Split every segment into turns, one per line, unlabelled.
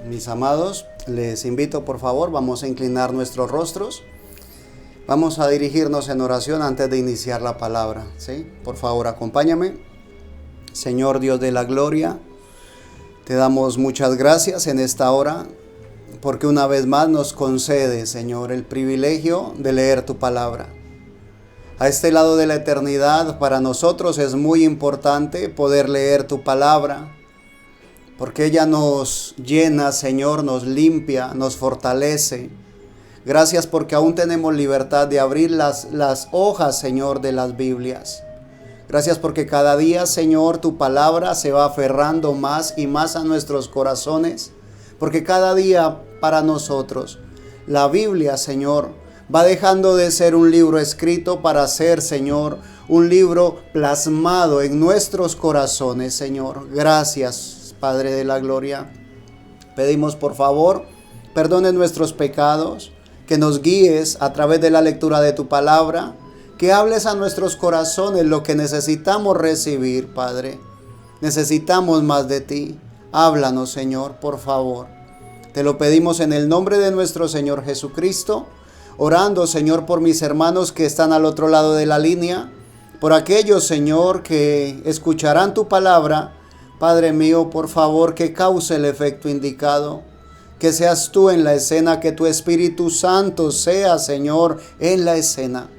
Mis amados, les invito por favor, vamos a inclinar nuestros rostros. Vamos a dirigirnos en oración antes de iniciar la palabra, ¿sí? Por favor, acompáñame. Señor Dios de la gloria, te damos muchas gracias en esta hora, porque una vez más nos concede, Señor, el privilegio de leer tu palabra. A este lado de la eternidad, para nosotros es muy importante poder leer tu palabra, porque ella nos llena, Señor, nos limpia, nos fortalece. Gracias porque aún tenemos libertad de abrir las hojas, Señor, de las Biblias. Gracias porque cada día, Señor, tu palabra se va aferrando más y más a nuestros corazones, porque cada día para nosotros la Biblia, Señor, va dejando de ser un libro escrito para ser, Señor, un libro plasmado en nuestros corazones, Señor. Gracias, Padre de la gloria. Pedimos por favor, perdone nuestros pecados, que nos guíes a través de la lectura de tu palabra, que hables a nuestros corazones lo que necesitamos recibir, Padre. Necesitamos más de ti. Háblanos, Señor, por favor. Te lo pedimos en el nombre de nuestro Señor Jesucristo, orando, Señor, por mis hermanos que están al otro lado de la línea, por aquellos, Señor, que escucharán tu palabra. Padre mío, por favor, que cause el efecto indicado, que seas tú en la escena, que tu Espíritu Santo sea, Señor, en la escena.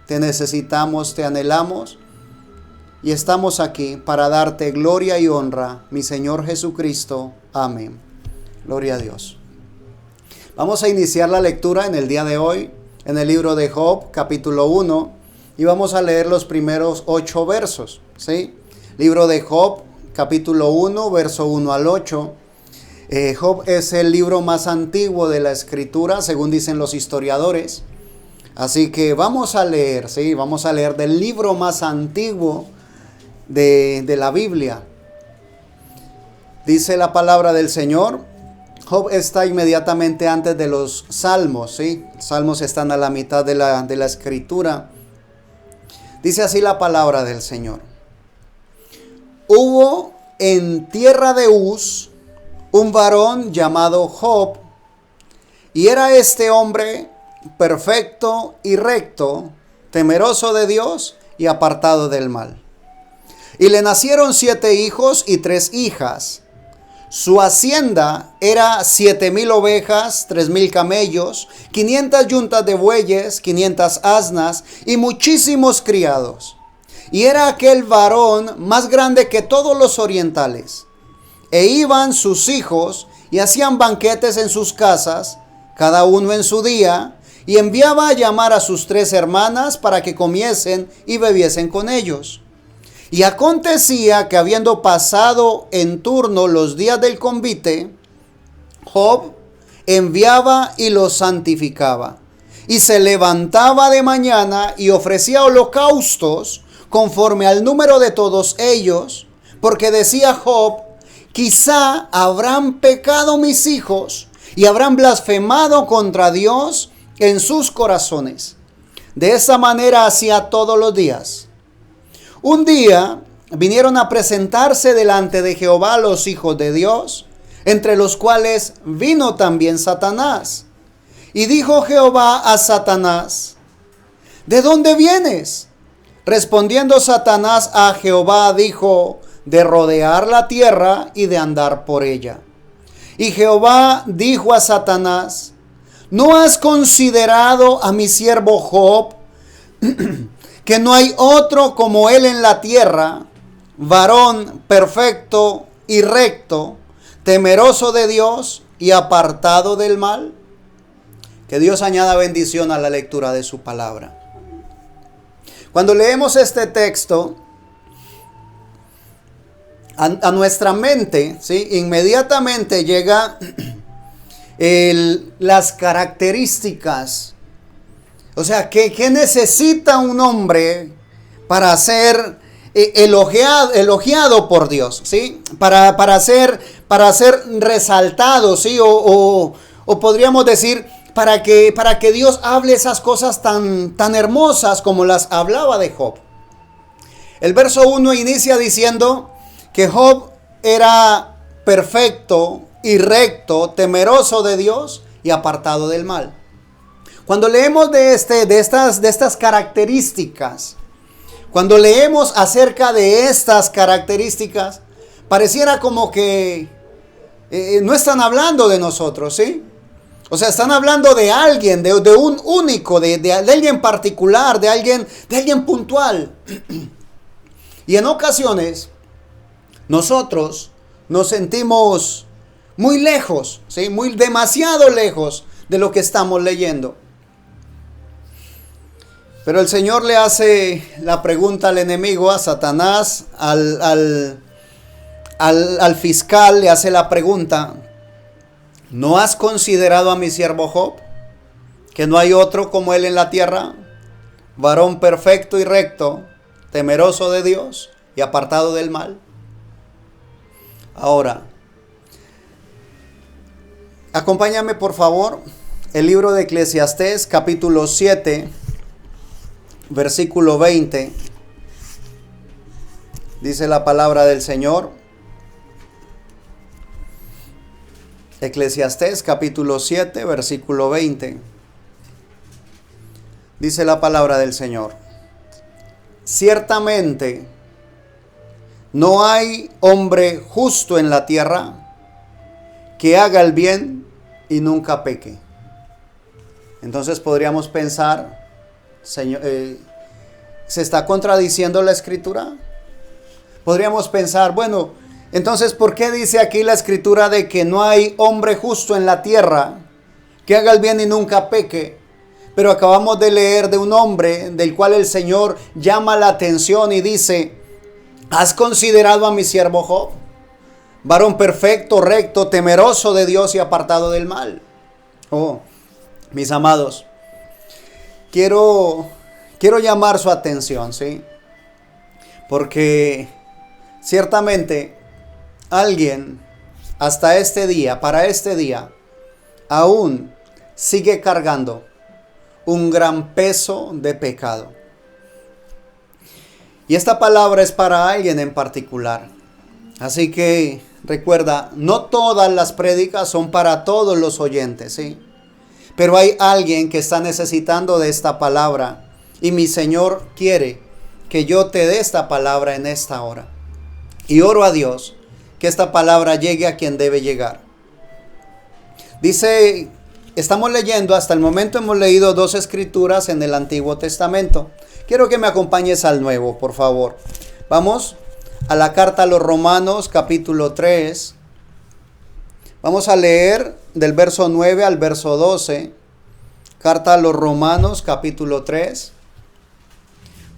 Te necesitamos, te anhelamos y estamos aquí para darte gloria y honra, mi Señor Jesucristo. Amén. Gloria a Dios. Vamos a iniciar la lectura en el día de hoy, en el libro de Job, capítulo 1, y vamos a leer los primeros 8 versos, ¿sí? Libro de Job, capítulo 1, verso 1 al 8. Job es el libro más antiguo de la Escritura, según dicen los historiadores. Así que vamos a leer, ¿sí? Vamos a leer del libro más antiguo de la Biblia. Dice la palabra del Señor. Job está inmediatamente antes de los Salmos, ¿sí? Salmos están a la mitad de la Escritura. Dice así la palabra del Señor. Hubo en tierra de Uz un varón llamado Job, y era este hombre perfecto y recto, temeroso de Dios y apartado del mal. Y le nacieron 7 hijos y 3 hijas. Su hacienda era 7,000 ovejas, 3,000 camellos, 500 yuntas de bueyes, 500 asnas y muchísimos criados. Y era aquel varón más grande que todos los orientales. E iban sus hijos y hacían banquetes en sus casas, cada uno en su día, y enviaba a llamar a sus 3 hermanas para que comiesen y bebiesen con ellos. Y acontecía que habiendo pasado en turno los días del convite, Job enviaba y los santificaba. Y se levantaba de mañana y ofrecía holocaustos conforme al número de todos ellos, porque decía Job: quizá habrán pecado mis hijos y habrán blasfemado contra Dios en sus corazones. De esa manera hacía todos los días. Un día vinieron a presentarse delante de Jehová los hijos de Dios, entre los cuales vino también Satanás. Y dijo Jehová a Satanás: ¿de dónde vienes? Respondiendo Satanás a Jehová dijo: de rodear la tierra y de andar por ella. Y Jehová dijo a Satanás: ¿no has considerado a mi siervo Job, que no hay otro como él en la tierra, varón perfecto y recto, temeroso de Dios y apartado del mal? Que Dios añada bendición a la lectura de su palabra. Cuando leemos este texto, a nuestra mente, ¿sí?, inmediatamente llega las características. O sea, ¿qué necesita un hombre para ser elogiado por Dios? ¿Sí? Para ser resaltado, ¿sí? O podríamos decir, para que Dios hable esas cosas tan hermosas como las hablaba de Job. El verso 1 inicia diciendo que Job era perfecto y recto, temeroso de Dios y apartado del mal. Cuando leemos de estas características, cuando leemos acerca de estas características, pareciera como que no están hablando de nosotros, ¿sí? O sea, están hablando de alguien, de un único, de alguien particular, de alguien puntual. Y en ocasiones, nosotros nos sentimos muy lejos, ¿sí? Demasiado lejos de lo que estamos leyendo. Pero el Señor le hace la pregunta al enemigo, a Satanás, al fiscal, le hace la pregunta: ¿no has considerado a mi siervo Job, que no hay otro como él en la tierra, varón perfecto y recto, temeroso de Dios y apartado del mal? Ahora, acompáñame por favor, el libro de Eclesiastés, capítulo 7, versículo 20. Dice la palabra del Señor. Eclesiastés, capítulo 7, versículo 20. Dice la palabra del Señor: ciertamente no hay hombre justo en la tierra que haga el bien y nunca peque. Entonces podríamos pensar, Señor, ¿se está contradiciendo la Escritura? Podríamos pensar, bueno, entonces ¿por qué dice aquí la Escritura de que no hay hombre justo en la tierra que haga el bien y nunca peque? Pero acabamos de leer de un hombre del cual el Señor llama la atención y dice: ¿has considerado a mi siervo Job? Varón perfecto, recto, temeroso de Dios y apartado del mal. Oh, mis amados, quiero llamar su atención, ¿sí? Porque ciertamente alguien hasta este día, para este día, aún sigue cargando un gran peso de pecado. Y esta palabra es para alguien en particular. Así que recuerda, no todas las prédicas son para todos los oyentes, ¿sí? Pero hay alguien que está necesitando de esta palabra. Y mi Señor quiere que yo te dé esta palabra en esta hora. Y oro a Dios que esta palabra llegue a quien debe llegar. Dice, estamos leyendo, hasta el momento hemos leído 2 escrituras en el Antiguo Testamento. Quiero que me acompañes al Nuevo, por favor. Vamos a la carta a los Romanos, capítulo 3. Vamos a leer del verso 9 al verso 12. Carta a los Romanos, capítulo 3.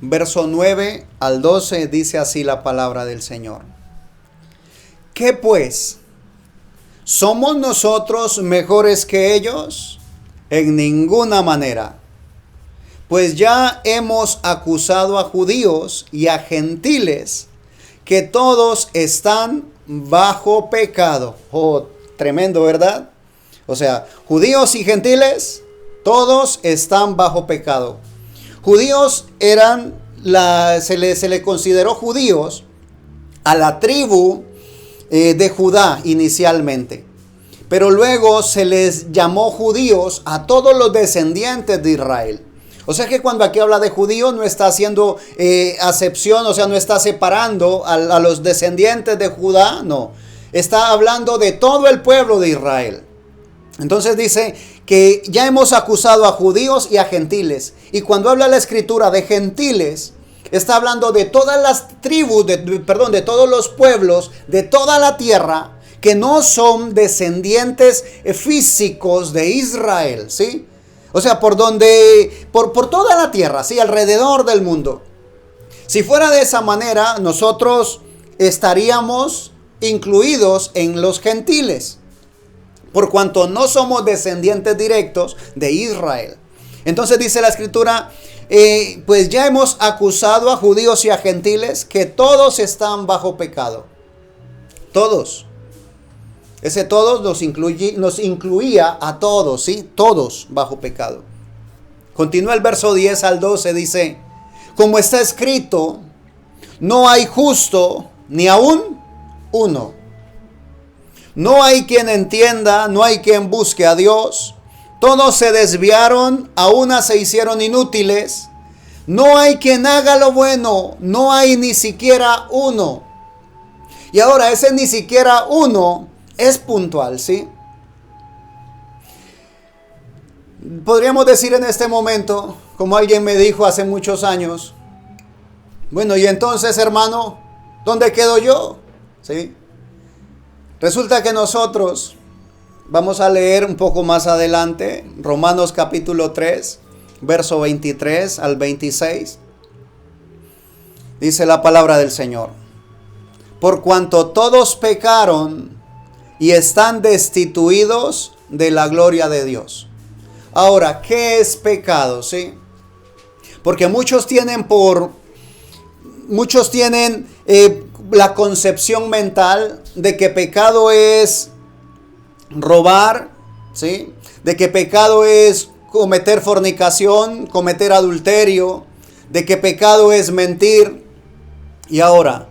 Verso 9 al 12 dice así la palabra del Señor. ¿Qué pues? ¿Somos nosotros mejores que ellos? En ninguna manera. Pues ya hemos acusado a judíos y a gentiles que todos están bajo pecado. Oh, tremendo, ¿verdad? O sea, judíos y gentiles, todos están bajo pecado. Judíos eran, se le consideró judíos a la tribu de Judá inicialmente. Pero luego se les llamó judíos a todos los descendientes de Israel. O sea que cuando aquí habla de judíos no está haciendo acepción, o sea, no está separando a los descendientes de Judá, no. Está hablando de todo el pueblo de Israel. Entonces dice que ya hemos acusado a judíos y a gentiles. Y cuando habla la Escritura de gentiles, está hablando de todas las tribus, de todos los pueblos, de toda la tierra, que no son descendientes físicos de Israel, ¿sí? O sea, por toda la tierra, ¿sí? Alrededor del mundo. Si fuera de esa manera, nosotros estaríamos incluidos en los gentiles, por cuanto no somos descendientes directos de Israel. Entonces dice la Escritura, pues ya hemos acusado a judíos y a gentiles que todos están bajo pecado. Todos. Ese todos nos incluía a todos, ¿sí? Todos bajo pecado. Continúa el verso 10 al 12, dice, como está escrito, no hay justo ni aún uno. No hay quien entienda, no hay quien busque a Dios. Todos se desviaron, a una se hicieron inútiles. No hay quien haga lo bueno, no hay ni siquiera uno. Y ahora ese ni siquiera uno es puntual, ¿sí? Podríamos decir en este momento, como alguien me dijo hace muchos años, bueno, y entonces, hermano, ¿dónde quedo yo? ¿Sí? Resulta que nosotros vamos a leer un poco más adelante, Romanos capítulo 3, verso 23 al 26. Dice la palabra del Señor: por cuanto todos pecaron y están destituidos de la gloria de Dios. Ahora, ¿qué es pecado? ¿Sí? Porque muchos tienen la concepción mental de que pecado es robar, ¿sí? De que pecado es cometer fornicación, cometer adulterio, de que pecado es mentir. Y ahora,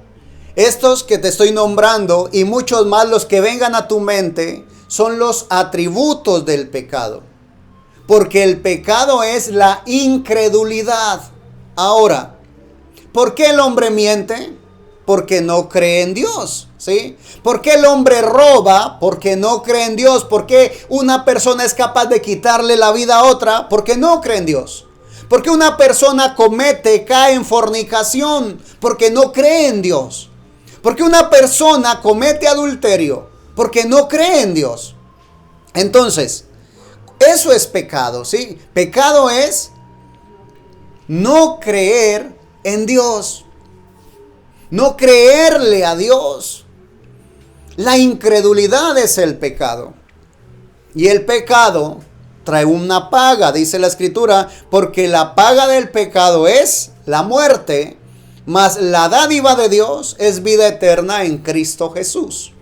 estos que te estoy nombrando y muchos más los que vengan a tu mente son los atributos del pecado. Porque el pecado es la incredulidad. Ahora, ¿por qué el hombre miente? Porque no cree en Dios, ¿sí? ¿Por qué el hombre roba? Porque no cree en Dios. ¿Por qué una persona es capaz de quitarle la vida a otra? Porque no cree en Dios. ¿Por qué una persona cae en fornicación? Porque no cree en Dios. ¿Por qué una persona comete adulterio? Porque no cree en Dios. Entonces, eso es pecado, ¿sí? Pecado es no creer en Dios. No creerle a Dios. La incredulidad es el pecado. Y el pecado trae una paga, dice la Escritura, porque la paga del pecado es la muerte, mas la dádiva de Dios es vida eterna en Cristo Jesús.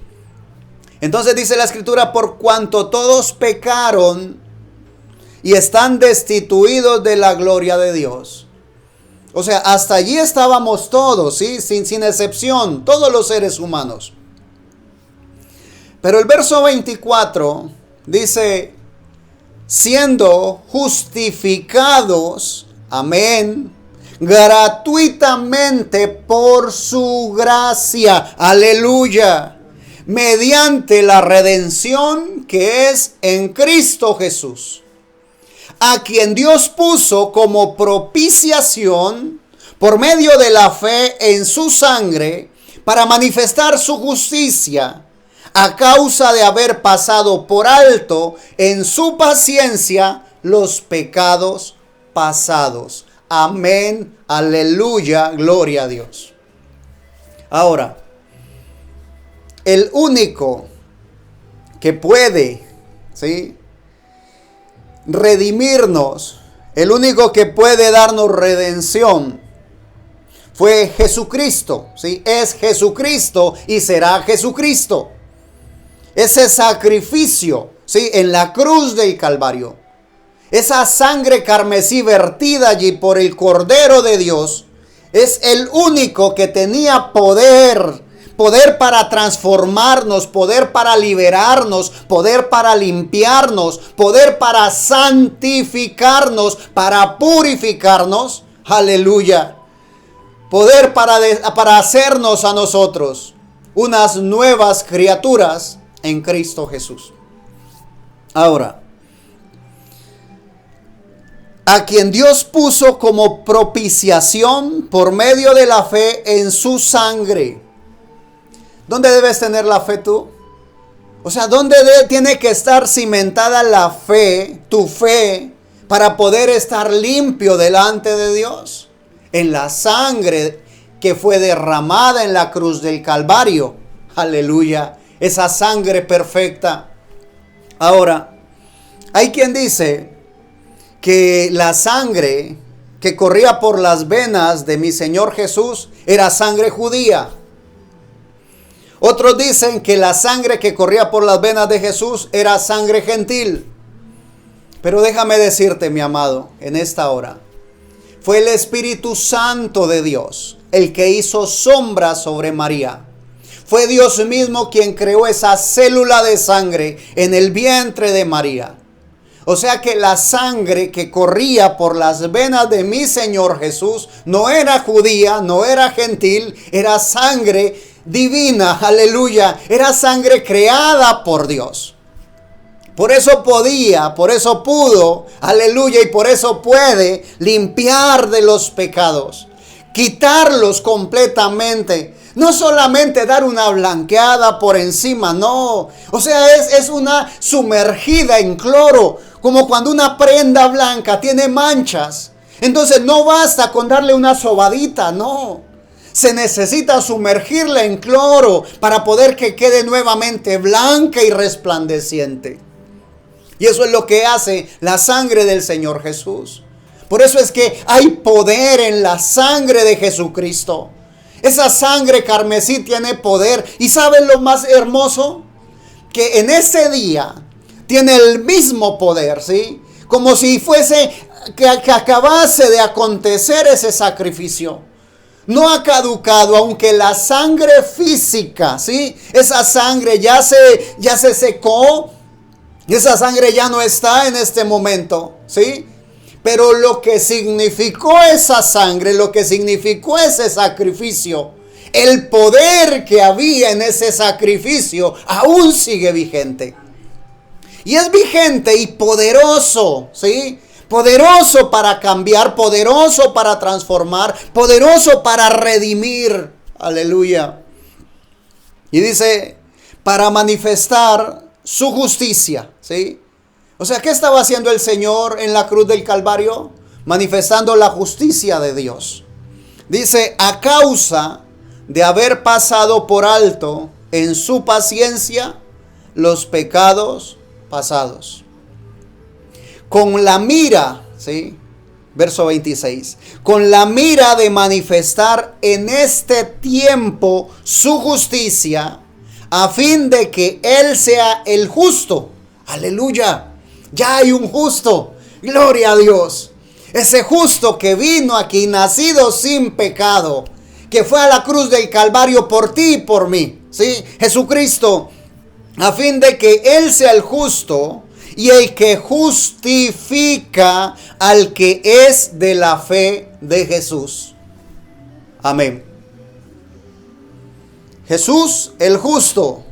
Entonces dice la Escritura, por cuanto todos pecaron y están destituidos de la gloria de Dios. O sea, hasta allí estábamos todos, ¿sí? Sin excepción, todos los seres humanos. Pero el verso 24 dice, siendo justificados, amén, gratuitamente por su gracia, aleluya, mediante la redención que es en Cristo Jesús, a quien Dios puso como propiciación por medio de la fe en su sangre, para manifestar su justicia, a causa de haber pasado por alto en su paciencia los pecados pasados. Amén, aleluya, gloria a Dios. Ahora, el único que puede, ¿sí?, redimirnos, el único que puede darnos redención, fue Jesucristo, ¿sí? Es Jesucristo y será Jesucristo. Ese sacrificio, ¿sí?, en la cruz del Calvario, esa sangre carmesí vertida allí por el Cordero de Dios, es el único que tenía poder para transformarnos, poder para liberarnos, poder para limpiarnos, poder para santificarnos, para purificarnos, aleluya, poder para hacernos a nosotros unas nuevas criaturas en Cristo Jesús. Ahora, a quien Dios puso como propiciación por medio de la fe en su sangre. ¿Dónde debes tener la fe tú? O sea, ¿dónde tiene que estar cimentada la fe, tu fe, para poder estar limpio delante de Dios? En la sangre que fue derramada en la cruz del Calvario. Aleluya. Esa sangre perfecta. Ahora, hay quien dice que la sangre que corría por las venas de mi Señor Jesús era sangre judía. Otros dicen que la sangre que corría por las venas de Jesús era sangre gentil. Pero déjame decirte, mi amado, en esta hora, fue el Espíritu Santo de Dios el que hizo sombra sobre María. Fue Dios mismo quien creó esa célula de sangre en el vientre de María. O sea que la sangre que corría por las venas de mi Señor Jesús no era judía, no era gentil, era sangre divina, aleluya, era sangre creada por Dios. Por eso podía, por eso pudo, aleluya, y por eso puede limpiar de los pecados, quitarlos completamente. No solamente dar una blanqueada por encima, no. O sea, es una sumergida en cloro, como cuando una prenda blanca tiene manchas. Entonces no basta con darle una sobadita, no. Se necesita sumergirla en cloro para poder que quede nuevamente blanca y resplandeciente. Y eso es lo que hace la sangre del Señor Jesús. Por eso es que hay poder en la sangre de Jesucristo. Esa sangre carmesí tiene poder. ¿Y saben lo más hermoso? Que en ese día tiene el mismo poder, ¿sí? Como si fuese que acabase de acontecer ese sacrificio. No ha caducado, aunque la sangre física, ¿sí? Esa sangre ya se secó. Esa sangre ya no está en este momento, ¿sí? Pero lo que significó esa sangre, lo que significó ese sacrificio, el poder que había en ese sacrificio, aún sigue vigente. Y es vigente y poderoso, ¿sí? Poderoso para cambiar, poderoso para transformar, poderoso para redimir. Aleluya. Y dice, para manifestar su justicia, ¿sí? O sea, ¿qué estaba haciendo el Señor en la cruz del Calvario? Manifestando la justicia de Dios. Dice, a causa de haber pasado por alto en su paciencia los pecados pasados. Con la mira, ¿sí? Verso 26. Con la mira de manifestar en este tiempo su justicia, a fin de que Él sea el justo. Aleluya. Ya hay un justo. Gloria a Dios. Ese justo que vino aquí, nacido sin pecado, que fue a la cruz del Calvario por ti y por mí. ¿Sí? Jesucristo. A fin de que Él sea el justo y el que justifica al que es de la fe de Jesús. Amén. Jesús el justo.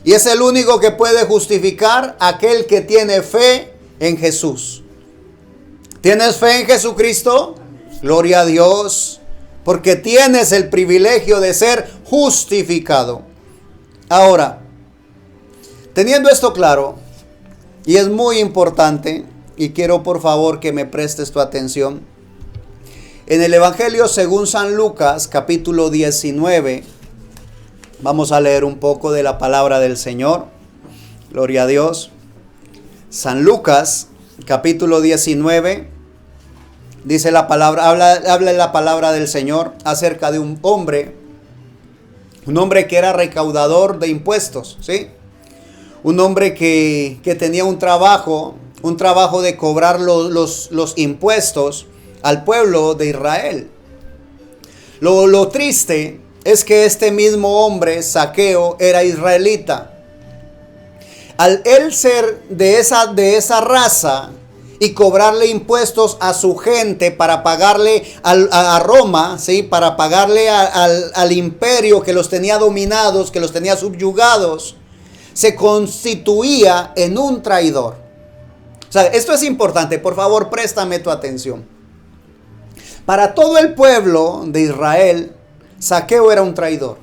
Y es el único que puede justificar a aquel que tiene fe en Jesús. ¿Tienes fe en Jesucristo? Gloria a Dios. Porque tienes el privilegio de ser justificado. Ahora, teniendo esto claro, y es muy importante, y quiero por favor que me prestes tu atención. En el Evangelio según San Lucas, capítulo 19, vamos a leer un poco de la palabra del Señor. Gloria a Dios. San Lucas, capítulo 19, dice la palabra, habla la palabra del Señor acerca de un hombre que era recaudador de impuestos, ¿sí? Un hombre que tenía un trabajo de cobrar los impuestos al pueblo de Israel. Lo triste es que este mismo hombre, Zaqueo, era israelita. Al él ser de esa raza y cobrarle impuestos a su gente para pagarle a Roma, ¿sí? Para pagarle al imperio que los tenía dominados, que los tenía subyugados, se constituía en un traidor. O sea, esto es importante, por favor, préstame tu atención. Para todo el pueblo de Israel, Zaqueo era un traidor.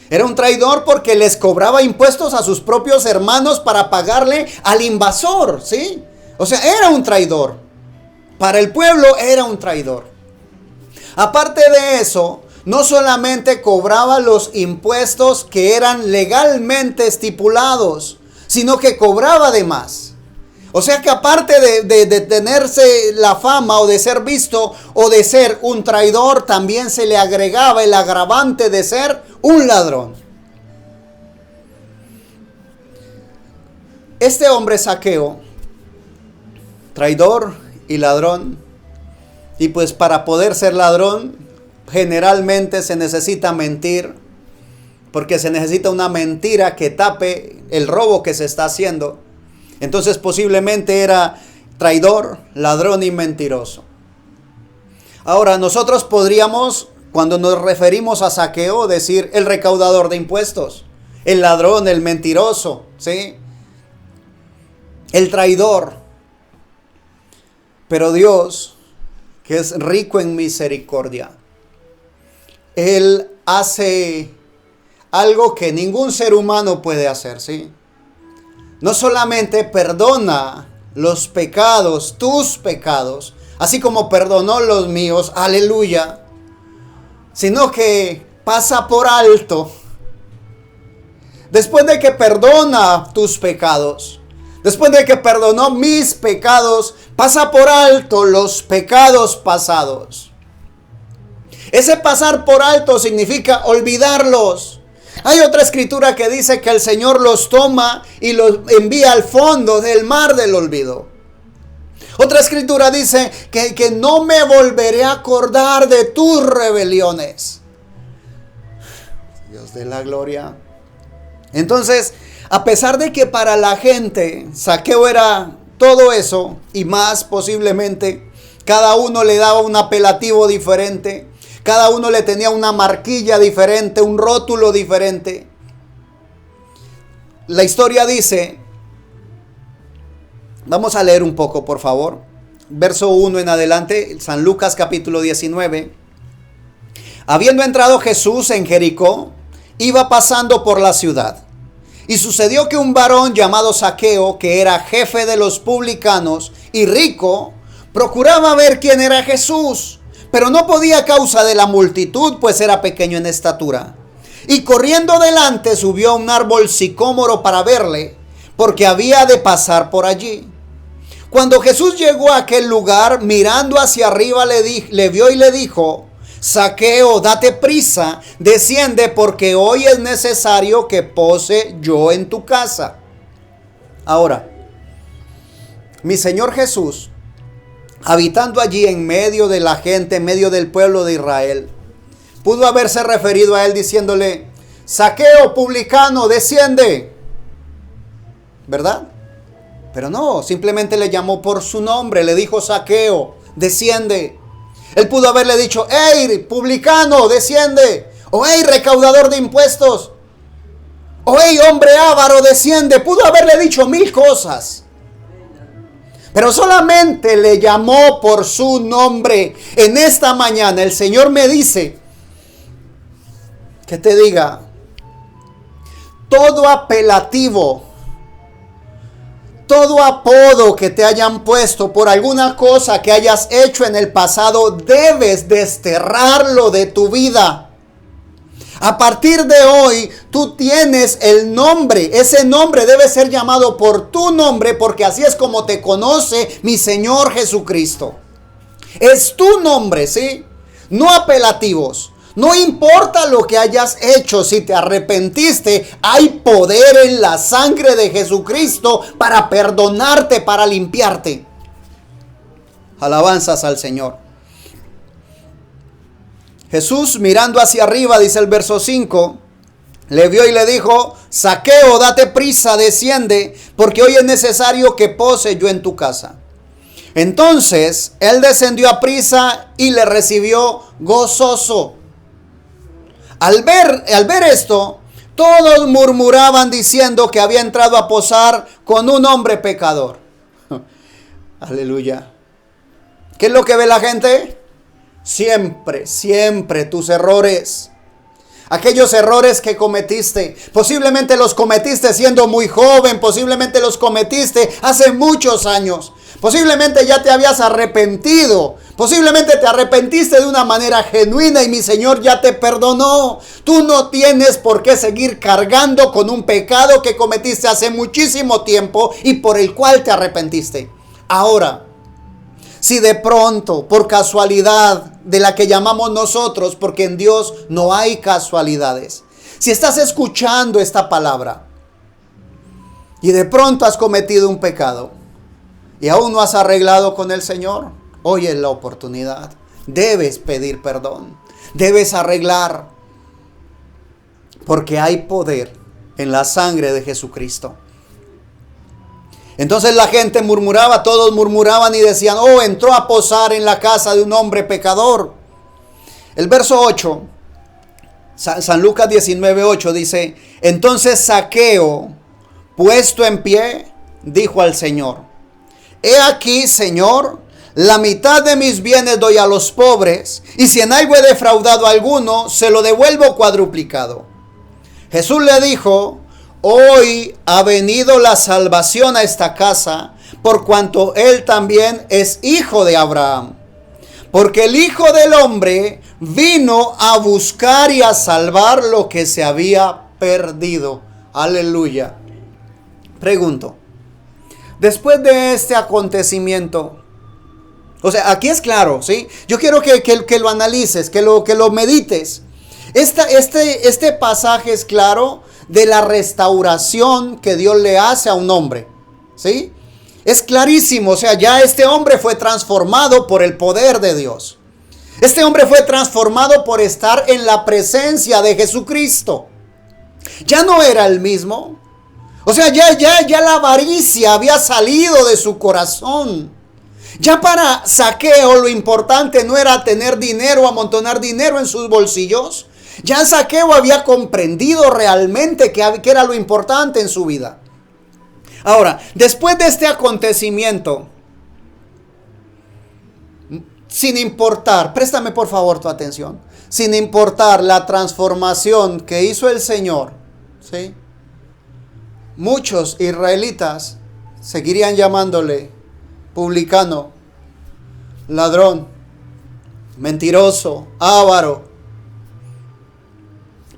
Era un traidor porque les cobraba impuestos a sus propios hermanos para pagarle al invasor, ¿sí? O sea, era un traidor. Para el pueblo era un traidor. Aparte de eso, no solamente cobraba los impuestos que eran legalmente estipulados, sino que cobraba de más. O sea que aparte de tenerse la fama o de ser visto o de ser un traidor, también se le agregaba el agravante de ser un ladrón. Este hombre Zaqueo, traidor y ladrón, y pues para poder ser ladrón generalmente se necesita mentir, porque se necesita una mentira que tape el robo que se está haciendo. Entonces posiblemente era traidor, ladrón y mentiroso. Ahora nosotros podríamos, cuando nos referimos a Zaqueo, decir el recaudador de impuestos, el ladrón, el mentiroso, ¿sí? El traidor. Pero Dios, que es rico en misericordia, Él hace algo que ningún ser humano puede hacer, ¿sí? No solamente perdona los pecados, tus pecados, así como perdonó los míos, aleluya, sino que pasa por alto, después de que perdona tus pecados, después de que perdonó mis pecados, pasa por alto los pecados pasados. Ese pasar por alto significa olvidarlos. Hay otra escritura que dice que el Señor los toma y los envía al fondo del mar del olvido. Otra escritura dice que no me volveré a acordar de tus rebeliones. Dios de la gloria. Entonces, a pesar de que para la gente Zaqueo era todo eso y más posiblemente, cada uno le daba un apelativo diferente. Cada uno le tenía una marquilla diferente, un rótulo diferente. La historia dice, vamos a leer un poco por favor, verso 1 en adelante, San Lucas capítulo 19. Habiendo entrado Jesús en Jericó, iba pasando por la ciudad. Y sucedió que un varón llamado Zaqueo, que era jefe de los publicanos y rico, procuraba ver quién era Jesús, pero no podía a causa de la multitud, pues era pequeño en estatura. Y corriendo delante subió a un árbol sicómoro para verle, porque había de pasar por allí. Cuando Jesús llegó a aquel lugar, mirando hacia arriba le vio y le dijo: Zaqueo, date prisa, desciende, porque hoy es necesario que pose yo en tu casa. Ahora, mi Señor Jesús, habitando allí en medio de la gente, en medio del pueblo de Israel, pudo haberse referido a él diciéndole: Zaqueo, publicano, desciende, ¿verdad? Pero no, simplemente le llamó por su nombre, le dijo: Zaqueo, desciende. Él pudo haberle dicho: hey, publicano, desciende. O hey, recaudador de impuestos. O hey, hombre avaro, desciende. Pudo haberle dicho mil cosas. Pero solamente le llamó por su nombre. En esta mañana el Señor me dice que te diga: todo apelativo, todo apodo que te hayan puesto por alguna cosa que hayas hecho en el pasado, debes desterrarlo de tu vida. A partir de hoy, tú tienes el nombre. Ese nombre debe ser llamado por tu nombre, porque así es como te conoce mi Señor Jesucristo. Es tu nombre, ¿sí? No apelativos. No importa lo que hayas hecho, si te arrepentiste, hay poder en la sangre de Jesucristo para perdonarte, para limpiarte. Alabanzas al Señor. Jesús, mirando hacia arriba, dice el verso 5, le vio y le dijo: Zaqueo, date prisa, desciende, porque hoy es necesario que pose yo en tu casa. Entonces él descendió a prisa y le recibió gozoso. Al ver esto, todos murmuraban diciendo que había entrado a posar con un hombre pecador. Aleluya. ¿Qué es lo que ve la gente? Siempre tus errores. Aquellos errores que cometiste, posiblemente los cometiste siendo muy joven, posiblemente los cometiste hace muchos años, posiblemente ya te habías arrepentido, posiblemente te arrepentiste de una manera genuina y mi Señor ya te perdonó. Tú no tienes por qué seguir cargando con un pecado que cometiste hace muchísimo tiempo y por el cual te arrepentiste. Ahora, si de pronto, por casualidad de la que llamamos nosotros, porque en Dios no hay casualidades, si estás escuchando esta palabra y de pronto has cometido un pecado y aún no has arreglado con el Señor, hoy es la oportunidad. Debes pedir perdón, debes arreglar, porque hay poder en la sangre de Jesucristo. Entonces la gente murmuraba, todos murmuraban y decían, oh, entró a posar en la casa de un hombre pecador. El verso 8, San Lucas 19:8 dice, entonces Zaqueo, puesto en pie, dijo al Señor, he aquí, Señor, la mitad de mis bienes doy a los pobres, y si en algo he defraudado a alguno, se lo devuelvo cuadruplicado. Jesús le dijo, hoy ha venido la salvación a esta casa, por cuanto él también es hijo de Abraham. Porque el Hijo del Hombre vino a buscar y a salvar lo que se había perdido. Aleluya. Pregunto, después de este acontecimiento, o sea, aquí es claro, ¿sí? Yo quiero que lo analices, que lo medites. Este pasaje es claro de la restauración que Dios le hace a un hombre, ¿sí? Es clarísimo, o sea, ya este hombre fue transformado por el poder de Dios. Este hombre fue transformado por estar en la presencia de Jesucristo. Ya no era el mismo. O sea, ya la avaricia había salido de su corazón. Ya para Zaqueo lo importante no era tener dinero, amontonar dinero en sus bolsillos. Ya Zaqueo había comprendido realmente que era lo importante en su vida. Ahora, después de este acontecimiento, sin importar, préstame por favor tu atención, sin importar la transformación que hizo el Señor, ¿sí? Muchos israelitas seguirían llamándole publicano, ladrón, mentiroso, avaro.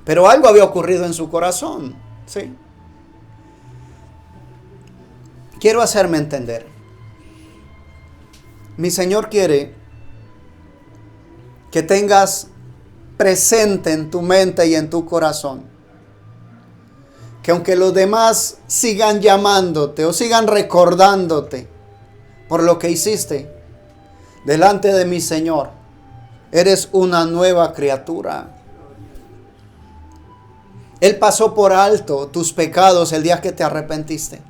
Pero algo había ocurrido en su corazón, ¿sí? Quiero hacerme entender. Mi Señor quiere que tengas presente en tu mente y en tu corazón que aunque los demás sigan llamándote o sigan recordándote por lo que hiciste, delante de mi Señor, eres una nueva criatura. Él pasó por alto tus pecados el día que te arrepentiste.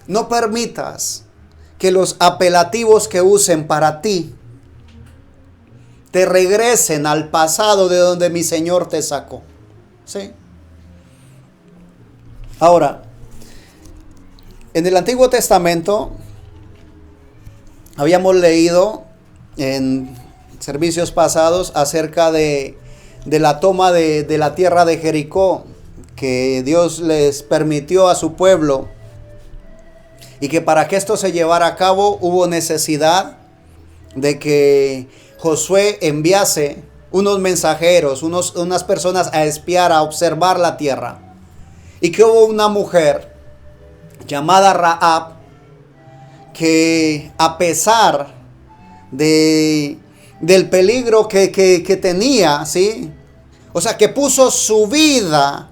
No permitas que los apelativos que usen para ti te regresen al pasado de donde mi Señor te sacó. ¿Sí? Ahora, en el Antiguo Testamento habíamos leído en servicios pasados acerca de la toma de la tierra de Jericó, que Dios les permitió a su pueblo, y que para que esto se llevara a cabo hubo necesidad de que Josué enviase unos mensajeros, unas personas a espiar, a observar la tierra. Y que hubo una mujer llamada Rahab que, a pesar del peligro que tenía, ¿sí? O sea, que puso su vida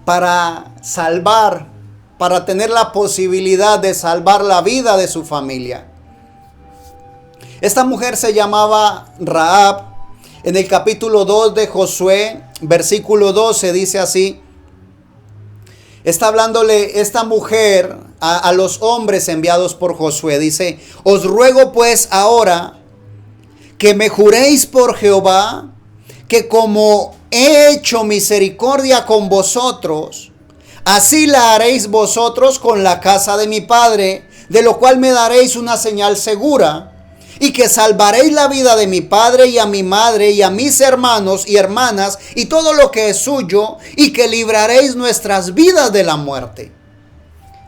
para salvar, para tener la posibilidad de salvar la vida de su familia. Esta mujer se llamaba Rahab. En el capítulo 2 de Josué, versículo 12, dice así. Está hablándole esta mujer a los hombres enviados por Josué. Dice, os ruego pues ahora que me juréis por Jehová, que como he hecho misericordia con vosotros, así la haréis vosotros con la casa de mi padre, de lo cual me daréis una señal segura, y que salvaréis la vida de mi padre y a mi madre y a mis hermanos y hermanas y todo lo que es suyo, y que libraréis nuestras vidas de la muerte.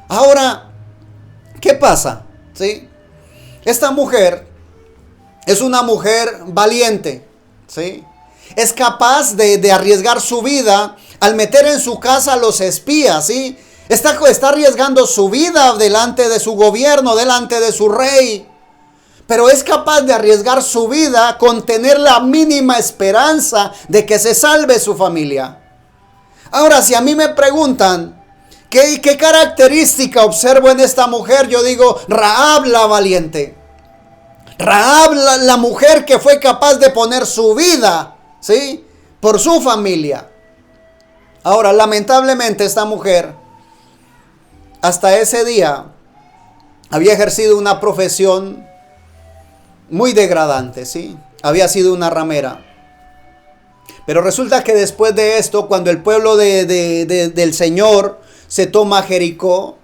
Ahora, ¿qué pasa? ¿Sí? Esta mujer es una mujer valiente, ¿sí? Es capaz de arriesgar su vida al meter en su casa a los espías, ¿sí? Está arriesgando su vida delante de su gobierno, delante de su rey. Pero es capaz de arriesgar su vida con tener la mínima esperanza de que se salve su familia. Ahora, si a mí me preguntan ¿qué característica observo en esta mujer? Yo digo, Rahab la valiente. Rahab la mujer que fue capaz de poner su vida, ¿sí?, por su familia. Ahora, lamentablemente esta mujer, hasta ese día, había ejercido una profesión muy degradante, ¿sí? Había sido una ramera. Pero resulta que después de esto, cuando el pueblo del Señor se toma Jericó,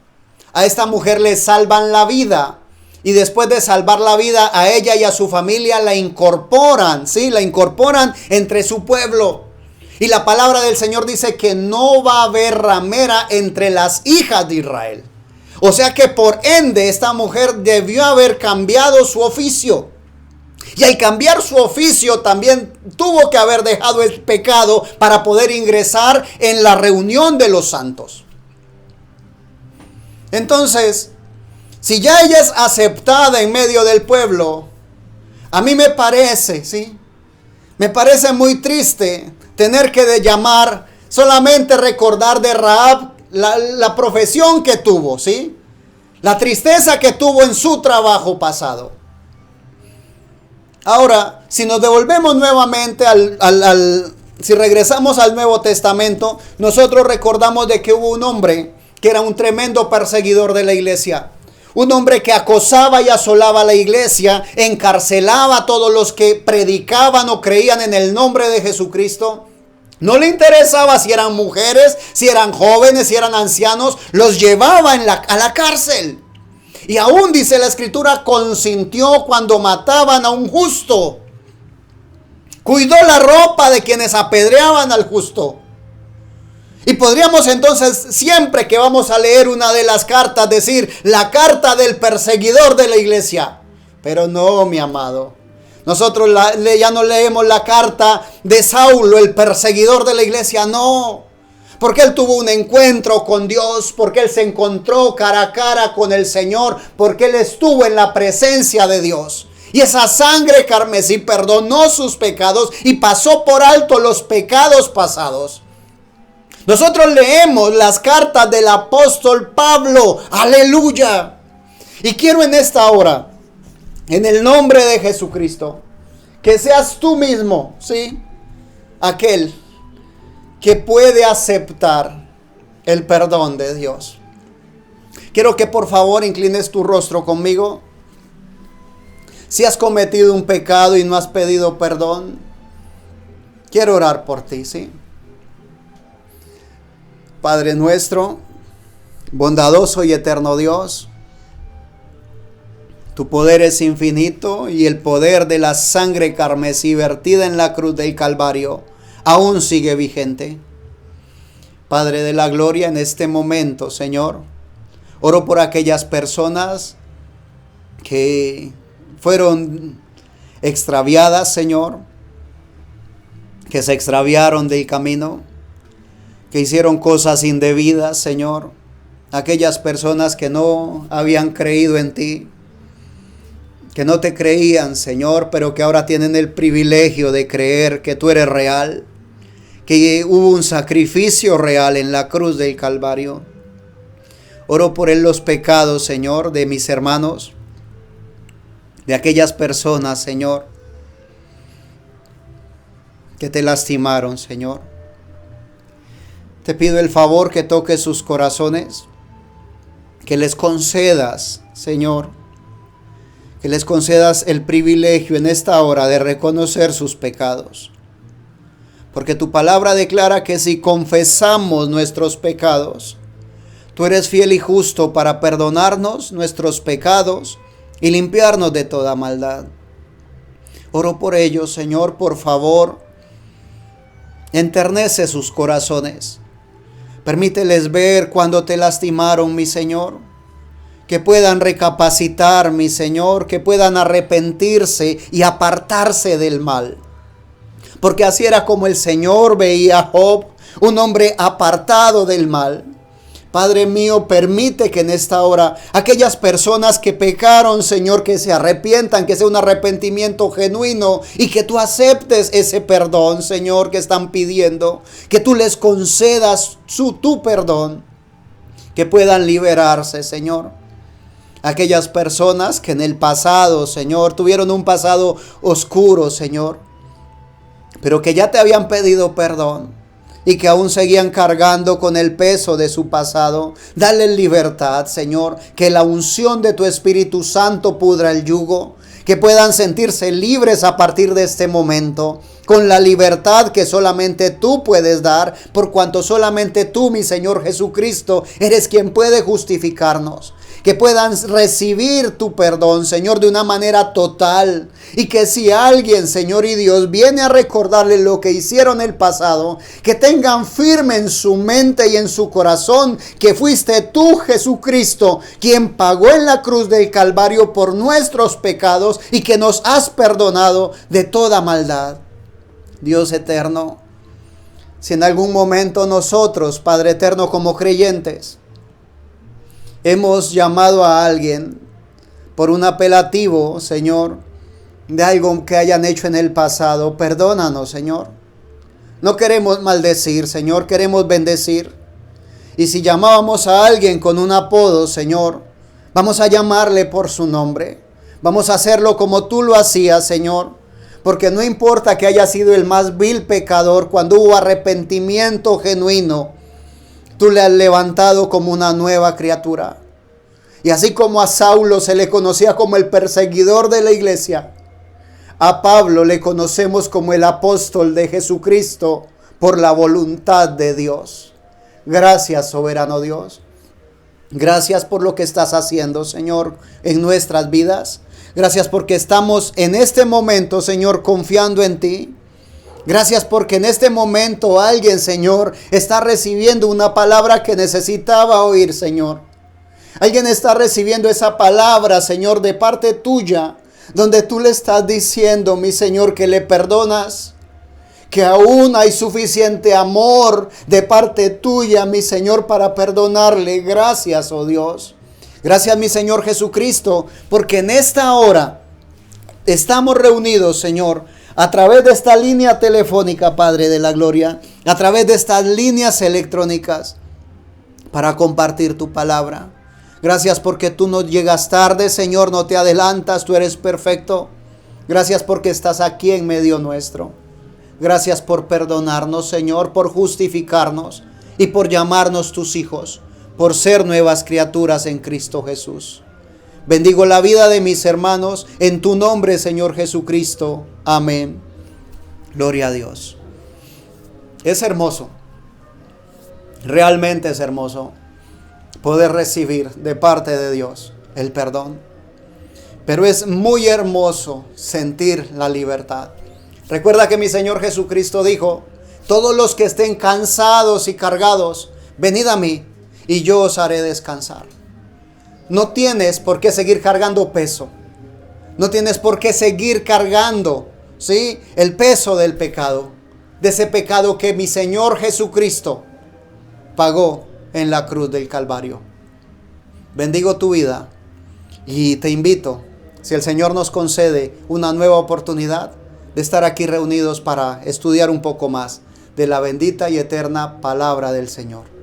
a esta mujer le salvan la vida. Y después de salvar la vida a ella y a su familia, la incorporan, ¿sí? La incorporan entre su pueblo. Y la palabra del Señor dice que no va a haber ramera entre las hijas de Israel. O sea que por ende esta mujer debió haber cambiado su oficio. Y al cambiar su oficio también tuvo que haber dejado el pecado para poder ingresar en la reunión de los santos. Entonces, si ya ella es aceptada en medio del pueblo, a mí me parece, ¿sí? Me parece muy triste tener que llamar, solamente recordar de Rahab la profesión que tuvo, ¿sí? La tristeza que tuvo en su trabajo pasado. Ahora, si nos devolvemos nuevamente si regresamos al Nuevo Testamento, nosotros recordamos de que hubo un hombre que era un tremendo perseguidor de la iglesia. Un hombre que acosaba y asolaba la iglesia, encarcelaba a todos los que predicaban o creían en el nombre de Jesucristo. No le interesaba si eran mujeres, si eran jóvenes, si eran ancianos, los llevaba a la cárcel. Y aún dice la Escritura, consintió cuando mataban a un justo. Cuidó la ropa de quienes apedreaban al justo. Y podríamos entonces, siempre que vamos a leer una de las cartas, decir la carta del perseguidor de la iglesia. Pero no, mi amado. Nosotros ya no leemos la carta de Saulo, el perseguidor de la iglesia, no. Porque él tuvo un encuentro con Dios, porque él se encontró cara a cara con el Señor, porque él estuvo en la presencia de Dios. Y esa sangre carmesí perdonó sus pecados y pasó por alto los pecados pasados. Nosotros leemos las cartas del apóstol Pablo, aleluya. Y quiero en esta hora, en el nombre de Jesucristo, que seas tú mismo, ¿sí? Aquel que puede aceptar el perdón de Dios. Quiero que por favor inclines tu rostro conmigo. Si has cometido un pecado y no has pedido perdón, quiero orar por ti, ¿sí? Padre nuestro, bondadoso y eterno Dios, tu poder es infinito y el poder de la sangre carmesí vertida en la cruz del Calvario aún sigue vigente. Padre de la gloria, en este momento, Señor, oro por aquellas personas que fueron extraviadas, Señor, que se extraviaron del camino, que hicieron cosas indebidas, Señor. Aquellas personas que no habían creído en ti, que no te creían, Señor, pero que ahora tienen el privilegio de creer que tú eres real, que hubo un sacrificio real en la cruz del Calvario. Oro por los pecados, Señor, de mis hermanos, de aquellas personas, Señor, que te lastimaron, Señor. Te pido el favor que toques sus corazones, que les concedas, Señor, que les concedas el privilegio en esta hora de reconocer sus pecados. Porque tu palabra declara que si confesamos nuestros pecados, tú eres fiel y justo para perdonarnos nuestros pecados y limpiarnos de toda maldad. Oro por ellos, Señor, por favor, enternece sus corazones. Permíteles ver cuando te lastimaron, mi Señor. Que puedan recapacitar, mi Señor, que puedan arrepentirse y apartarse del mal. Porque así era como el Señor veía a Job, un hombre apartado del mal. Padre mío, permite que en esta hora aquellas personas que pecaron, Señor, que se arrepientan, que sea un arrepentimiento genuino y que tú aceptes ese perdón, Señor, que están pidiendo, que tú les concedas tu perdón, que puedan liberarse, Señor. Aquellas personas que en el pasado, Señor, tuvieron un pasado oscuro, Señor, pero que ya te habían pedido perdón y que aún seguían cargando con el peso de su pasado. Dale libertad, Señor, que la unción de tu Espíritu Santo pudra el yugo, que puedan sentirse libres a partir de este momento, con la libertad que solamente tú puedes dar, por cuanto solamente tú, mi Señor Jesucristo, eres quien puede justificarnos. Que puedan recibir tu perdón, Señor, de una manera total. Y que si alguien, Señor y Dios, viene a recordarle lo que hicieron en el pasado, que tengan firme en su mente y en su corazón que fuiste tú, Jesucristo, quien pagó en la cruz del Calvario por nuestros pecados y que nos has perdonado de toda maldad. Dios eterno, si en algún momento nosotros, Padre eterno, como creyentes, hemos llamado a alguien por un apelativo, Señor, de algo que hayan hecho en el pasado, perdónanos, Señor. No queremos maldecir, Señor, queremos bendecir. Y si llamábamos a alguien con un apodo, Señor, vamos a llamarle por su nombre. Vamos a hacerlo como tú lo hacías, Señor. Porque no importa que haya sido el más vil pecador, cuando hubo arrepentimiento genuino, tú le has levantado como una nueva criatura. Y así como a Saulo se le conocía como el perseguidor de la iglesia, a Pablo le conocemos como el apóstol de Jesucristo por la voluntad de Dios. Gracias, soberano Dios. Gracias por lo que estás haciendo, Señor, en nuestras vidas. Gracias porque estamos en este momento, Señor, confiando en ti. Gracias porque en este momento alguien, Señor, está recibiendo una palabra que necesitaba oír, Señor. Alguien está recibiendo esa palabra, Señor, de parte tuya, donde tú le estás diciendo, mi Señor, que le perdonas, que aún hay suficiente amor de parte tuya, mi Señor, para perdonarle. Gracias, oh Dios. Gracias, mi Señor Jesucristo, porque en esta hora estamos reunidos, Señor, a través de esta línea telefónica, Padre de la Gloria, a través de estas líneas electrónicas, para compartir tu palabra. Gracias porque tú no llegas tarde, Señor, no te adelantas, tú eres perfecto. Gracias porque estás aquí en medio nuestro. Gracias por perdonarnos, Señor, por justificarnos y por llamarnos tus hijos, por ser nuevas criaturas en Cristo Jesús. Bendigo la vida de mis hermanos en tu nombre, Señor Jesucristo. Amén. Gloria a Dios. Es hermoso, realmente es hermoso poder recibir de parte de Dios el perdón. Pero es muy hermoso sentir la libertad. Recuerda que mi Señor Jesucristo dijo, todos los que estén cansados y cargados, venid a mí y yo os haré descansar. No tienes por qué seguir cargando peso. No tienes por qué seguir cargando, ¿sí?, el peso del pecado. De ese pecado que mi Señor Jesucristo pagó en la cruz del Calvario. Bendigo tu vida y te invito, si el Señor nos concede una nueva oportunidad, de estar aquí reunidos para estudiar un poco más de la bendita y eterna palabra del Señor.